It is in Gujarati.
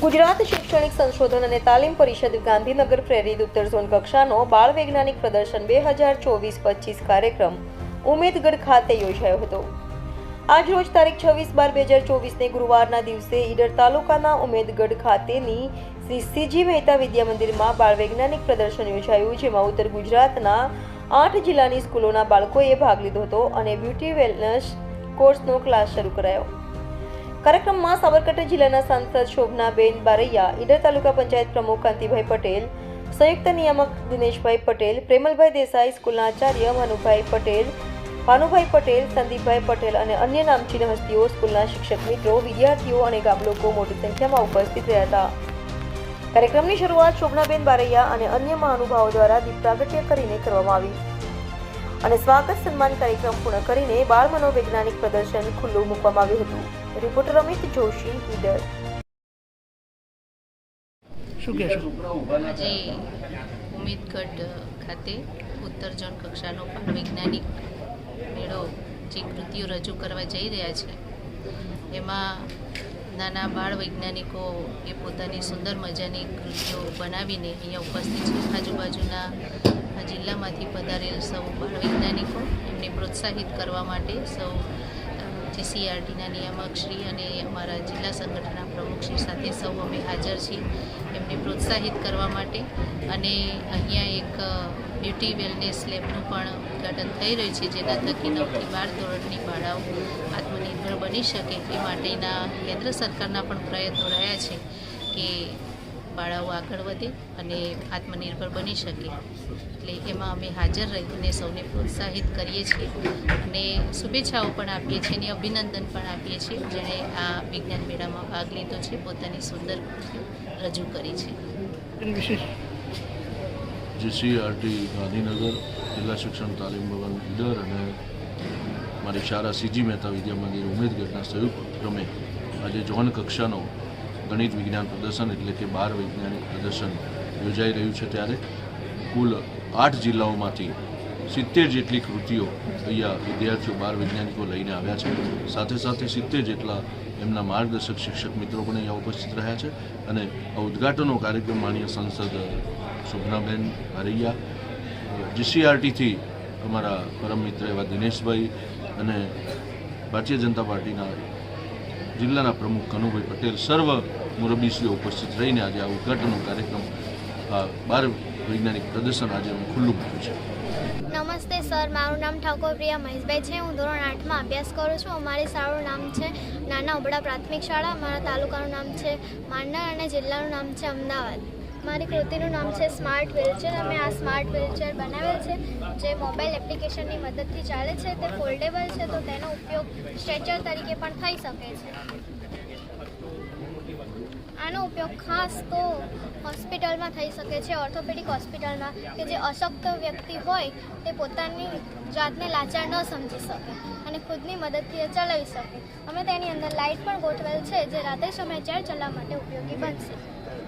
ગુજરાત શૈક્ષણિક સંશોધન અને તાલીમ પરિષદ ગાંધીનગર પ્રેરિત ઉત્તર ઝોન કક્ષાનો બાળ વૈજ્ઞાનિક પ્રદર્શન 2024-25 કાર્યક્રમ ઉમેદગઢ ખાતે યોજાયો હતો। આજ રોજ તારીખ 26/12/2024 ગુરુવારના દિવસે ઈડર તાલુકાના ઉમેદગઢ ખાતેની શ્રી સીજી મહેતા વિદ્યા મંદિરમાં બાળ વૈજ્ઞાનિક પ્રદર્શન યોજાયું, જેમાં ઉત્તર ગુજરાતના 8 જિલ્લાની સ્કૂલોના બાળકોએ ભાગ લીધો હતો અને બ્યુટી વેલનેસ કોર્સનો ક્લાસ શરૂ કરાયો। કાર્યક્રમમાં સાબરકાંઠા જિલ્લાના સાંસદ શોભનાબેન બારૈયા, ઈડર તાલુકા પંચાયત પ્રમુખ કાંતિભાઈ પટેલ, સંયુક્ત નિયામક દિનેશભાઈ પટેલ, પ્રેમલભાઈ દેસાઈ, સ્કૂલના આચાર્ય ભાનુભાઈ પટેલ, સંદીપભાઈ પટેલ અને અન્ય નામચીન હસ્તીઓ, સ્કૂલના શિક્ષક મિત્રો, વિદ્યાર્થીઓ અને ગામ લોકો મોટી સંખ્યામાં ઉપસ્થિત રહ્યા હતા। કાર્યક્રમની શરૂઆત શોભનાબેન બારૈયા અને અન્ય મહાનુભાવો દ્વારા દીપ પ્રાગટ્ય કરીને કરવામાં આવી અને સ્વાગત સન્માન કાર્યક્રમ પૂર્ણ કરીને બાળ મનોવૈજ્ઞાનિક પ્રદર્શન ખુલ્લું મૂકવામાં આવ્યું હતું। રિપોર્ટર અમિત જોશી, ઈડર। આજે ઉમેદગઢ ખાતે ઉત્તર ઝોન કક્ષાનો બાળ વૈજ્ઞાનિક મેળો જે કૃતિઓ રજૂ કરવા જઈ રહ્યા છે, એમાં નાના બાળ વૈજ્ઞાનિકો એ પોતાની સુંદર મજાની કૃતિઓ બનાવીને અહીંયા ઉપસ્થિત છે। આજુબાજુના જિલ્લામાંથી પધારેલ સૌ બાળ વૈજ્ઞાનિકો એમને પ્રોત્સાહિત કરવા માટે સૌ જીસીઆરટીના નિયામકશ્રી અને અમારા જિલ્લા સંગઠનના પ્રમુખશ્રી સાથે સૌ અમે હાજર છીએ એમને પ્રોત્સાહિત કરવા માટે। અને અહીંયા એક બ્યુટી વેલનેસ લેબનું પણ ઉદ્ઘાટન થઈ રહ્યું છે, જેના થકી 9 થી 12 ધોરણની બાળાઓ આત્મનિર્ભર બની શકે એ માટેના કેન્દ્ર સરકારના પણ પ્રયત્નો રહ્યા છે કે બાળાઓ આગળ વધે અને આત્મનિર્ભર બની શકે। એટલે એમાં અમે હાજર રહીને સૌને પ્રોત્સાહિત કરીએ છીએ અને શુભેચ્છાઓ પણ આપીએ છીએ અને અભિનંદન પણ આપીએ છીએ, જેણે આ વિજ્ઞાન મેળામાં ભાગ લીધો છે, પોતાની સુંદર રજૂ કરી છે। જીસીઆરટી ગાંધીનગર, જિલ્લા શિક્ષણ તાલીમ ભવન ઈડર અને મારી શાળા સીજી મહેતા વિદ્યા મંદિર ઉમેદગઢના સંયુક્ત ક્રમે આજે ઝોન કક્ષાનો ગણિત વિજ્ઞાન પ્રદર્શન એટલે કે બાળ વૈજ્ઞાનિક પ્રદર્શન યોજાઈ રહ્યું છે। ત્યારે કુલ 8 જિલ્લાઓમાંથી 70 જેટલી કૃતિઓ અહીંયા વિદ્યાર્થીઓ બાળ વૈજ્ઞાનિકો લઈને આવ્યા છે। સાથે સાથે 70 જેટલા એમના માર્ગદર્શક શિક્ષક મિત્રો પણ અહીંયા ઉપસ્થિત રહ્યા છે અને આ ઉદ્ઘાટનનો કાર્યક્રમ માનીય સંસદ શોભનાબેન બારૈયા, જીસીઆરટીથી અમારા પરમ મિત્ર એવા દિનેશભાઈ અને ભારતીય જનતા પાર્ટીના જિલ્લાના પ્રમુખ કનુભાઈ પટેલ સર્વ મુરબ્બીશ્રીઓ ઉપસ્થિત રહીને આજે આ ઉદ્ઘાટનનો કાર્યક્રમ બાળ વૈજ્ઞાનિક પ્રદર્શન આજે અમે ખુલ્લું મૂક્યું છે। નમસ્તે સર, મારું નામ ઠાકોર પ્રિયા મહેશભાઈ છે। હું ધોરણ 8માં અભ્યાસ કરું છું। અમારી શાળાનું નામ છે નાના ઉબડા પ્રાથમિક શાળા। અમારા તાલુકાનું નામ છે માંડલ અને જિલ્લાનું નામ છે અમદાવાદ। મારી કૃતિનું નામ છે સ્માર્ટ વ્હીલચેર। અમે આ સ્માર્ટ વ્હીલચેર બનાવેલ છે જે મોબાઈલ એપ્લિકેશનની મદદથી ચાલે છે। તે ફોલ્ડેબલ છે, તો તેનો ઉપયોગ સ્ટ્રેચર તરીકે પણ થઈ શકે છે। આનો ઉપયોગ ખાસ તો હોસ્પિટલમાં થઈ શકે છે, ઓર્થોપેડિક હોસ્પિટલમાં, કે જે અશક્ત વ્યક્તિ હોય તે પોતાની જાતને લાચાર ન સમજી શકે અને ખુદની મદદથી એ ચલાવી શકે। અમે તેની અંદર લાઇટ પણ ગોઠવેલ છે જે રાત્રે સમયે ચેર ચલાવવા માટે ઉપયોગી બનશે।